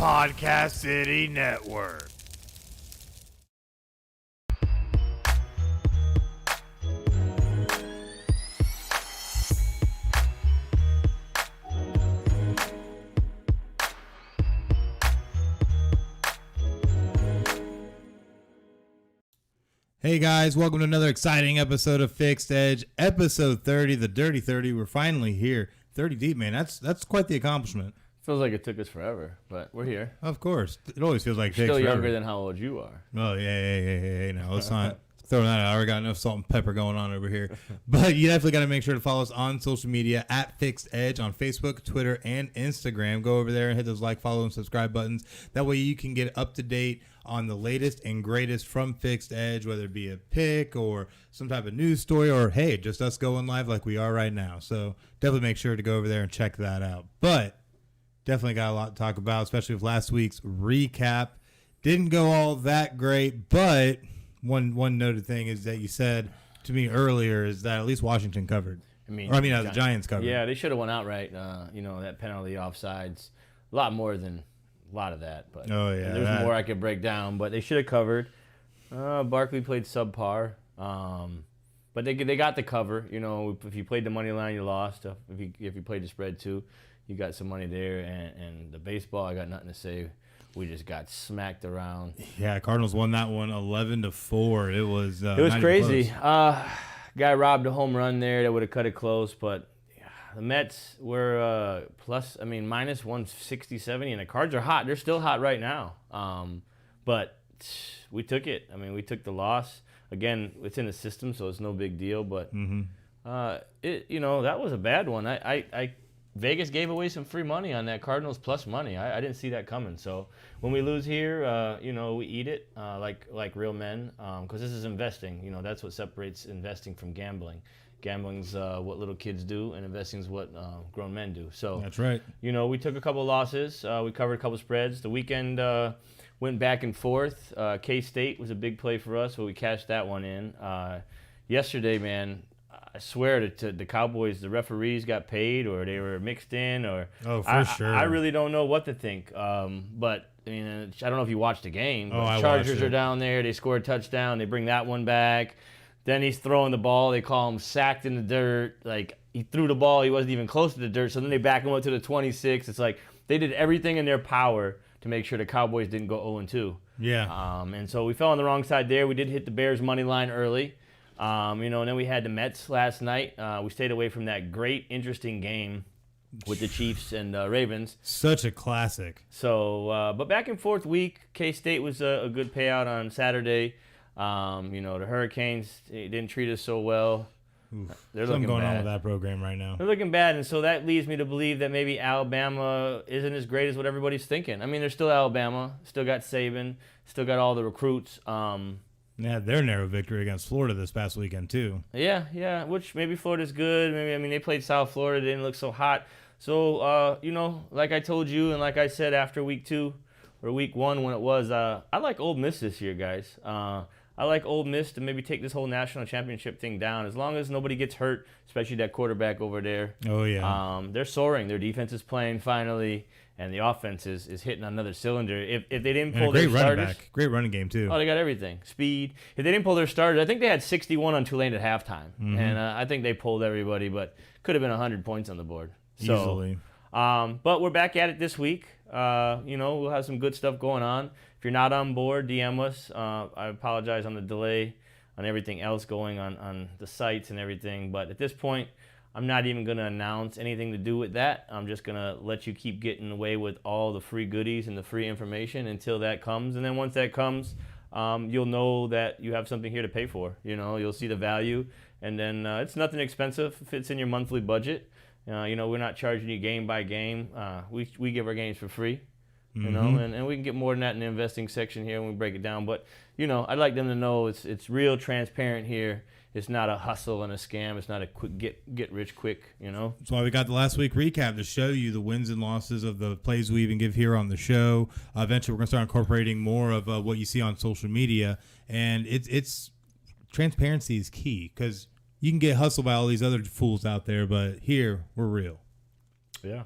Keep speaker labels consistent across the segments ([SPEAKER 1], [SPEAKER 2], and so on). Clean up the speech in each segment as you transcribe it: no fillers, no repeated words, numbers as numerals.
[SPEAKER 1] Podcast City Network.
[SPEAKER 2] Hey guys, welcome to another exciting episode of Fixed Edge, episode 30, the Dirty 30. We're finally here. 30 deep, man. That's quite the accomplishment.
[SPEAKER 3] Feels like it took us forever, but we're here.
[SPEAKER 2] Of course. It always feels like it takes
[SPEAKER 3] Still
[SPEAKER 2] forever.
[SPEAKER 3] younger than how old you are.
[SPEAKER 2] Oh, yeah. Now, let's not throw that out. I already got enough salt and pepper going on over here. But you definitely got to make sure to follow us on social media at Fixed Edge on Facebook, Twitter, and Instagram. Go over there and hit those like, follow, and subscribe buttons. That way you can get up to date on the latest and greatest from Fixed Edge, whether it be a pick or some type of news story or, hey, just us going live like we are right now. So definitely make sure to go over there and check that out. But definitely got a lot to talk about, especially with last week's recap. Didn't go all that great, but one noted thing is that you said to me earlier is that at least Washington covered. The Giants covered.
[SPEAKER 3] Yeah, they should have went outright. That penalty offsides, a lot more than a lot of that. But there's more I could break down. But they should have covered. Barkley played subpar, but they got the cover. You know, if you played the money line, you lost. If you played the spread too, you got some money there. And the baseball, I got nothing to say. We just got smacked around.
[SPEAKER 2] Yeah, Cardinals won that one 11-4. It was
[SPEAKER 3] crazy. Guy robbed a home run there that would have cut it close, but the Mets were minus 160-70, and the Cards are hot. They're still hot right now. But we took it. I mean, we took the loss. Again, it's in the system, so it's no big deal. But that was a bad one. Vegas gave away some free money on that Cardinals plus money. I didn't see that coming. So when we lose here, we eat it like real men because this is investing. You know, that's what separates investing from gambling. Gambling's what little kids do, and investing's what grown men do. So
[SPEAKER 2] that's right.
[SPEAKER 3] You know, we took a couple losses. We covered a couple spreads. The weekend went back and forth. K-State was a big play for us, so we cashed that one in. Yesterday, man, I swear to the Cowboys, the referees got paid or they were mixed in or
[SPEAKER 2] sure.
[SPEAKER 3] I really don't know what to think. But I mean, I don't know if you watched the game.
[SPEAKER 2] The
[SPEAKER 3] Chargers are down there. They scored a touchdown. They bring that one back. Then he's throwing the ball. They call him sacked in the dirt. Like, he threw the ball. He wasn't even close to the dirt. So then they back him up to the 26. It's like they did everything in their power to make sure the Cowboys didn't go 0-2.
[SPEAKER 2] Yeah.
[SPEAKER 3] And so we fell on the wrong side there. We did hit the Bears money line early. And then we had the Mets last night. We stayed away from that great, interesting game with the Chiefs and Ravens.
[SPEAKER 2] Such a classic.
[SPEAKER 3] So, but back and forth week, K-State was a good payout on Saturday. The Hurricanes didn't treat us so well. They're
[SPEAKER 2] Something
[SPEAKER 3] looking
[SPEAKER 2] going
[SPEAKER 3] bad.
[SPEAKER 2] on with that program right now.
[SPEAKER 3] They're looking bad, and so that leads me to believe that maybe Alabama isn't as great as what everybody's thinking. I mean, they're still Alabama, still got Saban, still got all the recruits.
[SPEAKER 2] They had their narrow victory against Florida this past weekend, too.
[SPEAKER 3] Yeah, which maybe Florida's good. They played South Florida. They didn't look so hot. So, like I told you and like I said after week 2 or week 1 when it was, I like Ole Miss this year, guys. I like Ole Miss to maybe take this whole national championship thing down as long as nobody gets hurt, especially that quarterback over there.
[SPEAKER 2] Oh, yeah.
[SPEAKER 3] They're soaring. Their defense is playing finally, and the offense is hitting another cylinder. If they didn't pull their starters.
[SPEAKER 2] Great running game, too.
[SPEAKER 3] Oh, they got everything. Speed. If they didn't pull their starters, I think they had 61 on Tulane at halftime. And I think they pulled everybody, but could have been 100 points on the board.
[SPEAKER 2] Easily.
[SPEAKER 3] But we're back at it this week. We'll have some good stuff going on. If you're not on board, DM us. I apologize on the delay on everything else going on the sites and everything. But at this point, I'm not even going to announce anything to do with that. I'm just going to let you keep getting away with all the free goodies and the free information until that comes. And then once that comes, you'll know that you have something here to pay for. You'll see the value. And then it's nothing expensive. It fits in your monthly budget. We're not charging you game by game. We give our games for free, and we can get more than that in the investing section here when we break it down. But, I'd like them to know it's real transparent here. It's not a hustle and a scam. It's not a quick get rich quick,
[SPEAKER 2] That's why we got the last week recap to show you the wins and losses of the plays we even give here on the show. Eventually, we're going to start incorporating more of what you see on social media. And it's transparency is key because you can get hustled by all these other fools out there, but here, we're real.
[SPEAKER 3] Yeah.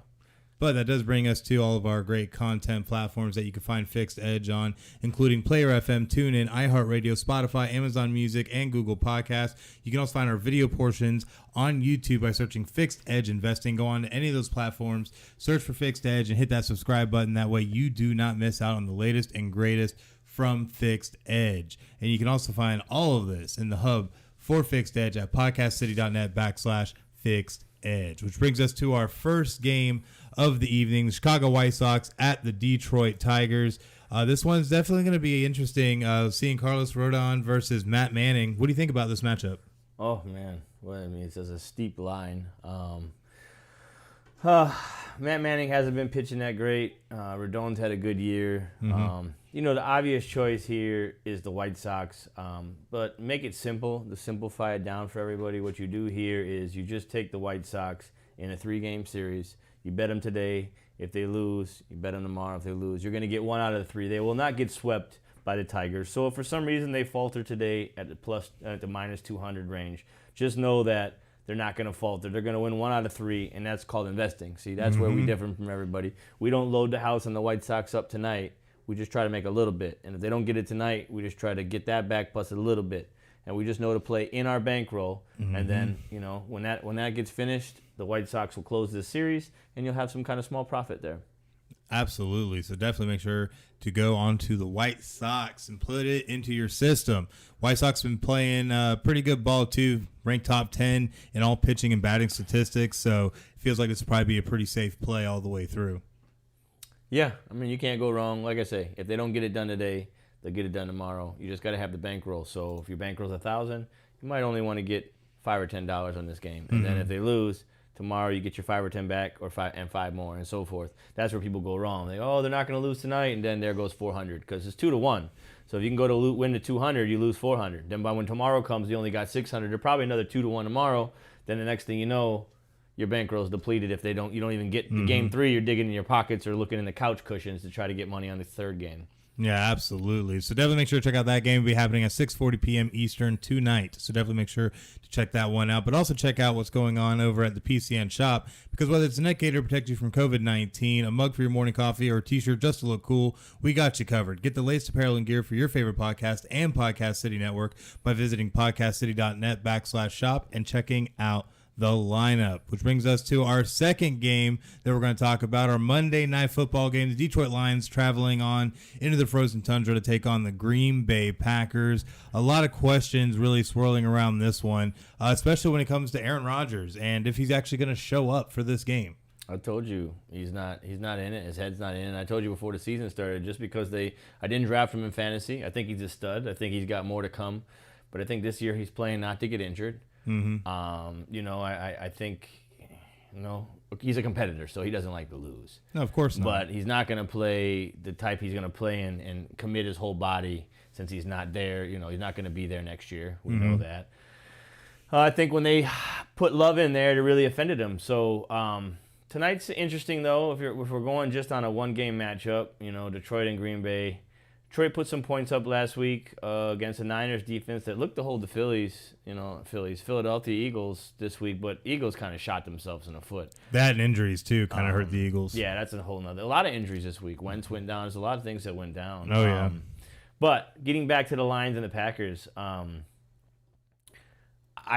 [SPEAKER 2] But that does bring us to all of our great content platforms that you can find Fixed Edge on, including PlayerFM, TuneIn, iHeartRadio, Spotify, Amazon Music, and Google Podcasts. You can also find our video portions on YouTube by searching Fixed Edge Investing. Go on to any of those platforms, search for Fixed Edge, and hit that subscribe button. That way you do not miss out on the latest and greatest from Fixed Edge. And you can also find all of this in the hub for Fixed Edge at podcastcity.net/Fixed Edge, which brings us to our first game of the evening, the Chicago White Sox at the Detroit Tigers. This one's definitely going to be interesting, seeing Carlos Rodon versus Matt Manning. What do you think about this matchup?
[SPEAKER 3] Oh, man. Well, I mean, it's just a steep line. Matt Manning hasn't been pitching that great. Rodon's had a good year. The obvious choice here is the White Sox, but make it simple, to simplify it down for everybody. What you do here is you just take the White Sox in a 3-game series. You bet them today. If they lose, you bet them tomorrow. If they lose, you're going to get 1 out of the 3. They will not get swept by the Tigers. So if for some reason they falter today at the minus 200 range, just know that they're not going to falter. They're going to win 1 out of 3, and that's called investing. See, that's where we differ from everybody. We don't load the house on the White Sox up tonight. We just try to make a little bit. And if they don't get it tonight, we just try to get that back plus a little bit. And we just know to play in our bankroll. And then, when that gets finished, the White Sox will close this series, and you'll have some kind of small profit there.
[SPEAKER 2] Absolutely. So definitely make sure to go onto the White Sox and put it into your system. White Sox been playing pretty good ball too, ranked top 10 in all pitching and batting statistics. So it feels like this will probably be a pretty safe play all the way through.
[SPEAKER 3] Yeah, I mean, you can't go wrong. Like I say, if they don't get it done today, they'll get it done tomorrow. You just got to have the bankroll. So if your bankroll's $1,000, you might only want to get $5 or $10 on this game. And then if they lose, tomorrow you get your 5 or 10 back, or 5 more, and so forth. That's where people go wrong. They're not going to lose tonight, and then there goes 400 because it's 2-1. So if you can go to win the 200, you lose 400. Then by when tomorrow comes, you only got 600. There's probably another 2-1 tomorrow. Then the next thing you know, your bankroll is depleted. If you don't even get the game 3, you're digging in your pockets or looking in the couch cushions to try to get money on the third game.
[SPEAKER 2] Yeah, absolutely. So definitely make sure to check out that game. It'll be happening at 6:40 p.m. Eastern tonight. So definitely make sure to check that one out. But also check out what's going on over at the PCN shop, because whether it's a neck gaiter to protect you from COVID-19, a mug for your morning coffee, or a t-shirt just to look cool, we got you covered. Get the latest apparel and gear for your favorite podcast and Podcast City Network by visiting podcastcity.net/shop and checking out the lineup, which brings us to our second game that we're going to talk about, our Monday Night Football game. The Detroit Lions traveling on into the frozen tundra to take on the Green Bay Packers. A lot of questions really swirling around this one, especially when it comes to Aaron Rodgers and if he's actually going to show up for this game.
[SPEAKER 3] I told you he's not in it. His head's not in it. I told you before the season started, just because I didn't draft him in fantasy. I think he's a stud. I think he's got more to come. But I think this year he's playing not to get injured. I think, he's a competitor, so he doesn't like to lose.
[SPEAKER 2] No, of course not.
[SPEAKER 3] But he's not going to play the type he's going to play and commit his whole body since he's not there. He's not going to be there next year. We know that. I think when they put Love in there, it really offended him. So tonight's interesting, though, if we're going just on a one-game matchup, Detroit and Green Bay. Detroit put some points up last week against the Niners defense that looked to hold the Philadelphia Eagles this week, but Eagles kind of shot themselves in the foot.
[SPEAKER 2] That and injuries, too, kind of hurt the Eagles.
[SPEAKER 3] Yeah, that's a lot of injuries this week. Wentz went down. There's a lot of things that went down.
[SPEAKER 2] Oh, yeah.
[SPEAKER 3] But getting back to the Lions and the Packers, I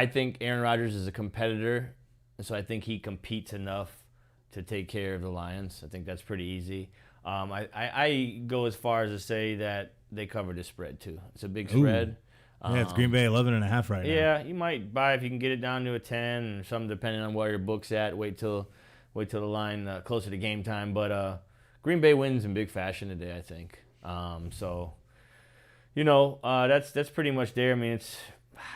[SPEAKER 3] think Aaron Rodgers is a competitor, and so I think he competes enough to take care of the Lions. I think that's pretty easy. I go as far as to say that they covered the spread too. It's a big spread.
[SPEAKER 2] Yeah, it's Green Bay 11.5 right now.
[SPEAKER 3] Yeah, you might buy if you can get it down to a 10 or something, depending on where your book's at. Wait till the line closer to game time. But Green Bay wins in big fashion today, I think. That's pretty much there. I mean,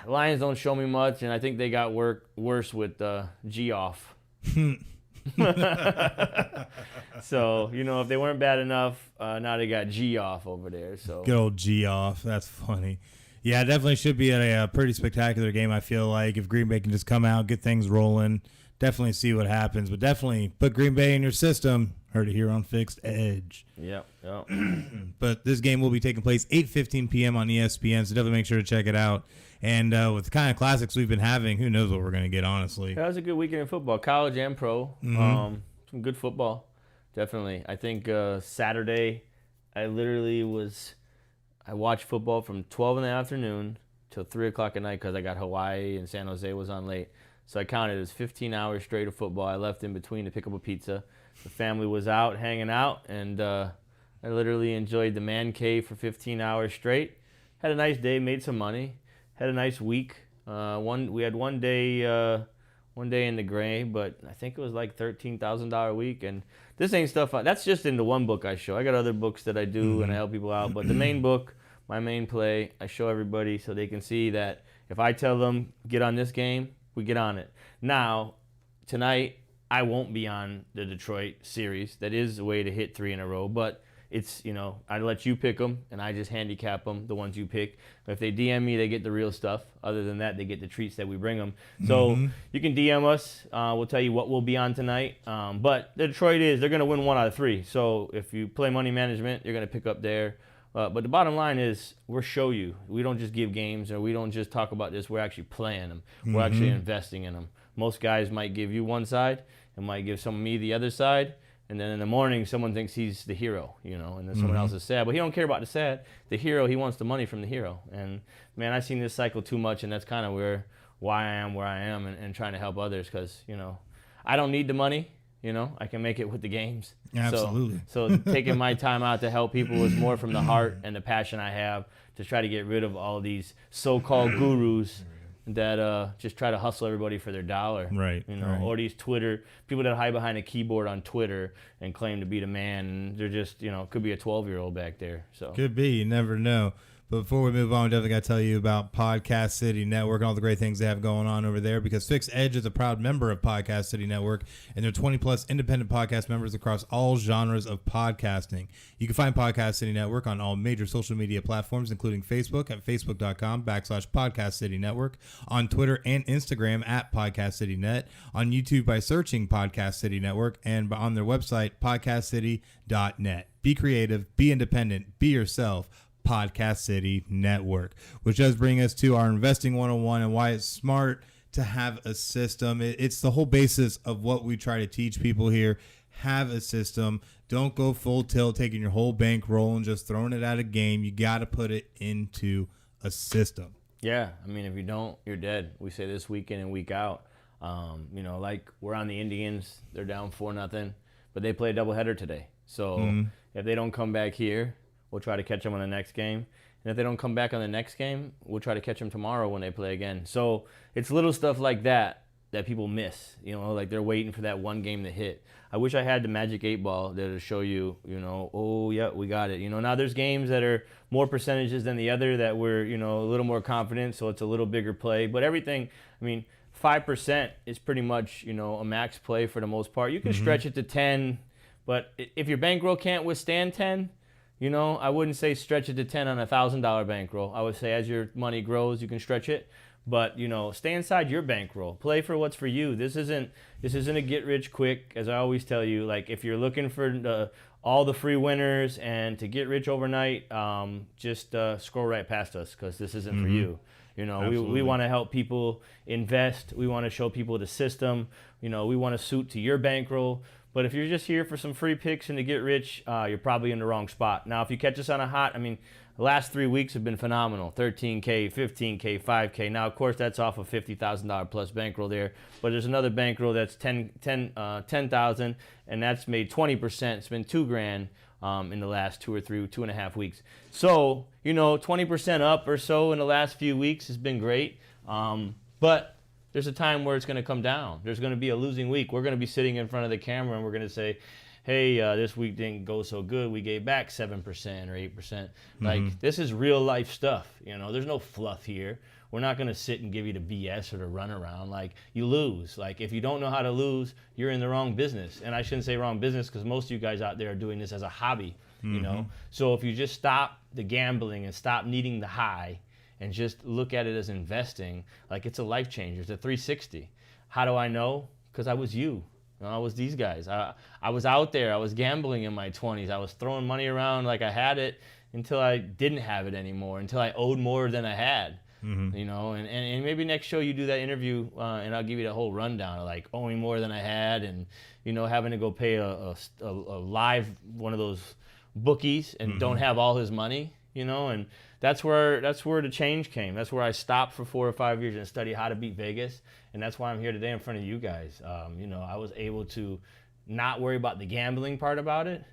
[SPEAKER 3] Lions don't show me much, and I think they got worse with G off. So, if they weren't bad enough, now they got G off over there. So
[SPEAKER 2] good old G off. That's funny. Yeah, it definitely should be a pretty spectacular game, I feel like, if Green Bay can just come out, get things rolling, definitely see what happens. But definitely put Green Bay in your system. Heard it here on Fixed Edge.
[SPEAKER 3] Yep.
[SPEAKER 2] But this game will be taking place 8:15 p.m. on ESPN, so definitely make sure to check it out. And with the kind of classics we've been having, who knows what we're going to get, honestly.
[SPEAKER 3] That was a good weekend in football, college and pro. Some good football. definitely. I think Saturday, I watched football from 12 in the afternoon till 3 o'clock at night because I got Hawaii and San Jose was on late. So I counted as 15 hours straight of football. I left in between to pick up a pizza. The family was out hanging out, and I literally enjoyed the man cave for 15 hours straight. Had a nice day, made some money, had a nice week. We had one day in the gray, but I think it was like $13,000 a week. And this ain't stuff. That's just in the one book I show. I got other books that I do and I help people out, but the main book, my main play, I show everybody so they can see that if I tell them get on this game, we get on it. Now, tonight I won't be on the Detroit series. That is a way to hit 3 in a row, but it's, I let you pick them, and I just handicap them, the ones you pick. If they DM me, they get the real stuff. Other than that, they get the treats that we bring them. So you can DM us. We'll tell you what we'll be on tonight. But Detroit they're going to win 1 out of 3. So if you play money management, you're going to pick up there. But the bottom line is we'll show you. We don't just give games, or we don't just talk about this. We're actually playing them. We're actually investing in them. Most guys might give you one side and might give me the other side. And then in the morning, someone thinks he's the hero, and then someone else is sad. But he don't care about the sad. The hero, he wants the money from the hero. And, man, I've seen this cycle too much, and that's kind of why I am where I am and trying to help others because, I don't need the money. I can make it with the games.
[SPEAKER 2] Absolutely.
[SPEAKER 3] So taking my time out to help people is more from the heart and the passion I have to try to get rid of all these so-called gurus that just try to hustle everybody for their dollar.
[SPEAKER 2] Right.
[SPEAKER 3] Or these people that hide behind a keyboard on Twitter and claim to be the man, and they're just, could be a 12-year-old back there. So
[SPEAKER 2] could be. You never know. But before we move on, definitely got to tell you about Podcast City Network and all the great things they have going on over there, because FixedEdge is a proud member of Podcast City Network, and they're 20-plus independent podcast members across all genres of podcasting. You can find Podcast City Network on all major social media platforms, including Facebook at facebook.com/Podcast City Network, on Twitter and Instagram at Podcast City Net, on YouTube by searching Podcast City Network, and on their website, podcastcity.net. Be creative, be independent, be yourself. Podcast City Network, which does bring us to our investing 101 and why it's smart to have a system. It's the whole basis of what we try to teach people here. Have a system. Don't go full tilt, taking your whole bankroll and just throwing it at a game. You got to put it into a system.
[SPEAKER 3] Yeah, if you don't, you're dead. We say this week in and week out. Like we're on the Indians. They're down 4-0, but they play a doubleheader today. So if they don't come back here, we'll try to catch them on the next game. And if they don't come back on the next game, we'll try to catch them tomorrow when they play again. So it's little stuff like that people miss. Like they're waiting for that one game to hit. I wish I had the magic 8 ball there to show you, oh, yeah, we got it. Now there's games that are more percentages than the other that we're, a little more confident, so it's a little bigger play. But everything, 5% is pretty much, a max play for the most part. You can stretch it to 10, but if your bankroll can't withstand 10, I wouldn't say stretch it to 10 on a $1,000 bankroll. I would say as your money grows, you can stretch it. But, stay inside your bankroll. Play for what's for you. This isn't a get rich quick, as I always tell you. Like, if you're looking for all the free winners and to get rich overnight, just scroll right past us, because this isn't for you. We want to help people invest. We want to show people the system. We want to suit to your bankroll. But if you're just here for some free picks and to get rich, you're probably in the wrong spot. Now, if you catch us on a hot, the last 3 weeks have been phenomenal. 13K, 15K, 5K. Now, of course, that's off of $50,000 plus bankroll there. But there's another bankroll that's 10,000, and that's made 20%. It's been $2,000 in the last 2.5 weeks. So, 20% up or so in the last few weeks has been great. But there's a time where it's going to come down. There's going to be a losing week. We're going to be sitting in front of the camera and we're going to say, hey, this week didn't go so good. We gave back 7% or 8%. Like, this is real life stuff. There's no fluff here. We're not going to sit and give you the BS or the runaround. Like, you lose. Like, if you don't know how to lose, you're in the wrong business. And I shouldn't say wrong business, because most of you guys out there are doing this as a hobby, So if you just stop the gambling and stop needing the high, and just look at it as investing, like it's a life changer. It's a 360. How do I know? Because I was you. I was these guys. I was out there. I was gambling in my 20s. I was throwing money around like I had it until I didn't have it anymore, until I owed more than I had. You know, and maybe next show you do that interview, and I'll give you the whole rundown of like owing more than I had, and you know, having to go pay a live one of those bookies and don't have all his money, you know, and that's where the change came. That's where I stopped for 4 or 5 years and studied how to beat Vegas, and that's why I'm here today in front of you guys. You know, I was able to not worry about the gambling part about it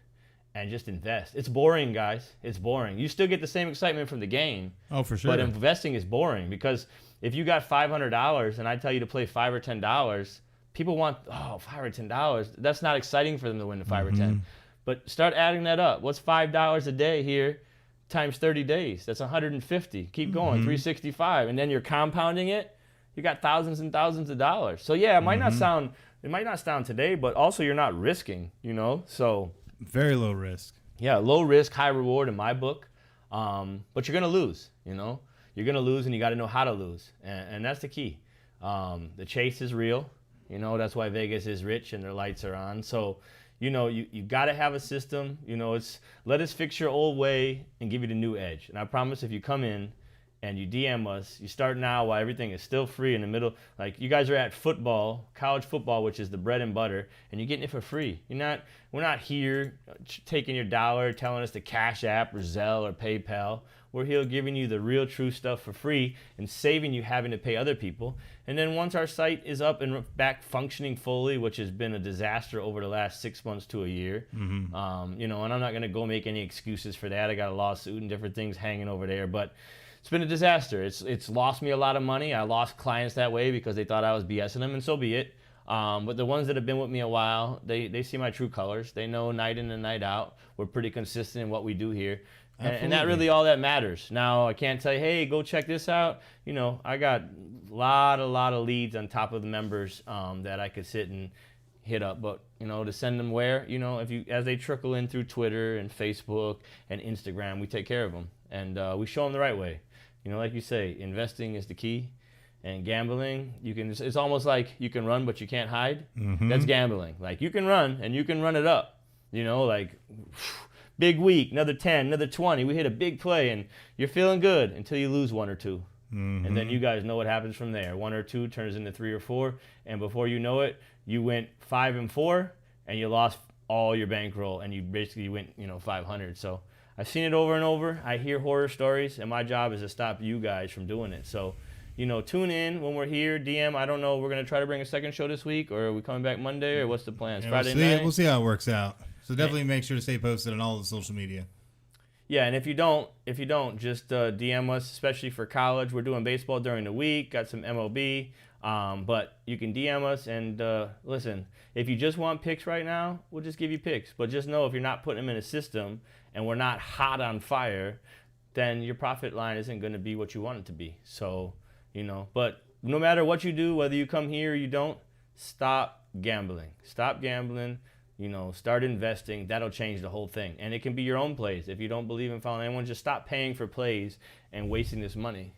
[SPEAKER 3] and just invest. It's boring, guys. It's boring. You still get the same excitement from the game.
[SPEAKER 2] Oh, for sure.
[SPEAKER 3] But investing is boring because if you got $500 and I tell you to play $5 or $10, people want, $5 or $10. That's not exciting for them to win the 5 or 10. But start adding that up. What's $5 a day here times 30 days? That's 150. Keep going, 365. And then you're compounding it. You got thousands and thousands of dollars. So yeah, it might not sound today, but also you're not risking, you know? So
[SPEAKER 2] very low risk.
[SPEAKER 3] Yeah, low risk, high reward in my book. But you're going to lose, you know? You're going to lose, and you got to know how to lose. And that's the key. The chase is real. You know, that's why Vegas is rich and their lights are on. So, you know, you got to have a system. You know, it's let us fix your old way and give you the new edge. And I promise if you come in and you DM us, you start now while everything is still free in the middle. Like you guys are at football, college football, which is the bread and butter, and you're getting it for free. We're not here taking your dollar, telling us to Cash App or Zelle or PayPal. We're here giving you the real true stuff for free and saving you having to pay other people. And then once our site is up and back functioning fully, which has been a disaster over the last 6 months to a year, you know, and I'm not going to go make any excuses for that. I got a lawsuit and different things hanging over there, but it's been a disaster. It's lost me a lot of money. I lost clients that way because they thought I was BSing them, and so be it. But the ones that have been with me a while, they see my true colors. They know night in and night out. We're pretty consistent in what we do here. And that really all that matters. Now, I can't tell you, hey, go check this out. You know, I got a lot of leads on top of the members that I could sit and hit up. But, you know, to send them where, you know, as they trickle in through Twitter and Facebook and Instagram, we take care of them. And we show them the right way. You know, like you say, investing is the key. And gambling, it's almost like you can run, but you can't hide. That's gambling. Like you can run and you can run it up. You know, like big week, another 10, another 20. We hit a big play and you're feeling good until you lose 1 or 2. And then you guys know what happens from there. 1 or 2 turns into 3 or 4. And before you know it, you went 5 and 4 and you lost all your bankroll and you basically went, you know, 500. So I've seen it over and over. I hear horror stories, and my job is to stop you guys from doing it. So, you know, tune in when we're here. DM, I don't know, we're going to try to bring a second show this week, or are we coming back Monday, or what's the plan? Friday night?
[SPEAKER 2] We'll see how it works out. So definitely make sure to stay posted on all the social media.
[SPEAKER 3] Yeah, and if you don't, just DM us, especially for college. We're doing baseball during the week, got some MLB, but you can DM us, and listen, if you just want picks right now, we'll just give you picks. But just know if you're not putting them in a system and we're not hot on fire, then your profit line isn't going to be what you want it to be. So, you know, but no matter what you do, whether you come here or you don't, stop gambling. Stop gambling. You know, start investing. That'll change the whole thing. And it can be your own plays. If you don't believe in following anyone, just stop paying for plays and wasting this money.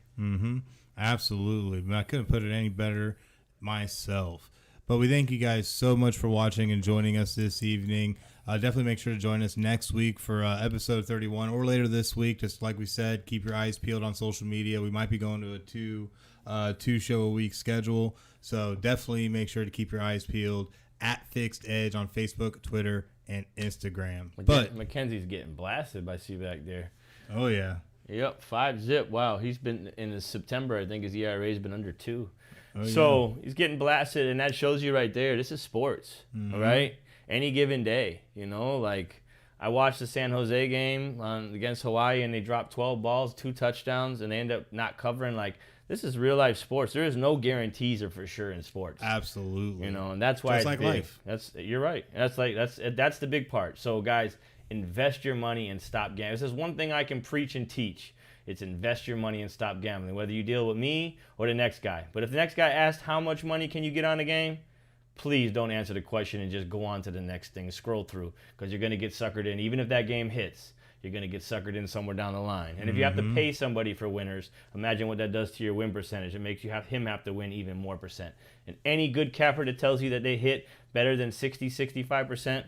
[SPEAKER 2] Absolutely. I couldn't put it any better myself. But we thank you guys so much for watching and joining us this evening. Definitely make sure to join us next week for episode 31 or later this week. Just like we said, keep your eyes peeled on social media. We might be going to a two show a week schedule. So definitely make sure to keep your eyes peeled at FixedEdge on Facebook, Twitter, and Instagram. But
[SPEAKER 3] Mackenzie's getting blasted by C-Back there.
[SPEAKER 2] Oh, yeah.
[SPEAKER 3] Yep, 5-zip. Wow, he's been in September. I think his ERA has been under 2.
[SPEAKER 2] Oh,
[SPEAKER 3] so
[SPEAKER 2] yeah.
[SPEAKER 3] he's getting blasted, and that shows you right there. This is sports, all right? Any given day, you know, like I watched the San Jose game against Hawaii, and they dropped 12 balls, 2 touchdowns, and they end up not covering. Like, this is real life sports. There is no guarantees or for sure in sports.
[SPEAKER 2] Absolutely.
[SPEAKER 3] You know, and that's why
[SPEAKER 2] just like
[SPEAKER 3] big.
[SPEAKER 2] life.
[SPEAKER 3] You're right. That's the big part. So guys, invest your money and stop gambling. This is one thing I can preach and teach. It's invest your money and stop gambling, whether you deal with me or the next guy. But if the next guy asks how much money can you get on the game, please don't answer the question and just go on to the next thing. Scroll through, because you're going to get suckered in. Even if that game hits, you're going to get suckered in somewhere down the line. And if you have to pay somebody for winners, imagine what that does to your win percentage. It makes him have to win even more percent. And any good capper that tells you that they hit better than 60-65%,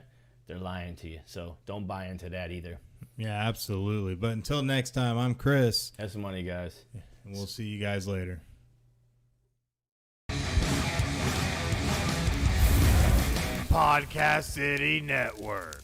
[SPEAKER 3] they're lying to you. So don't buy into that either.
[SPEAKER 2] Yeah, absolutely. But until next time, I'm Chris.
[SPEAKER 3] That's the money, guys.
[SPEAKER 2] And we'll see you guys later.
[SPEAKER 1] Podcast City Network.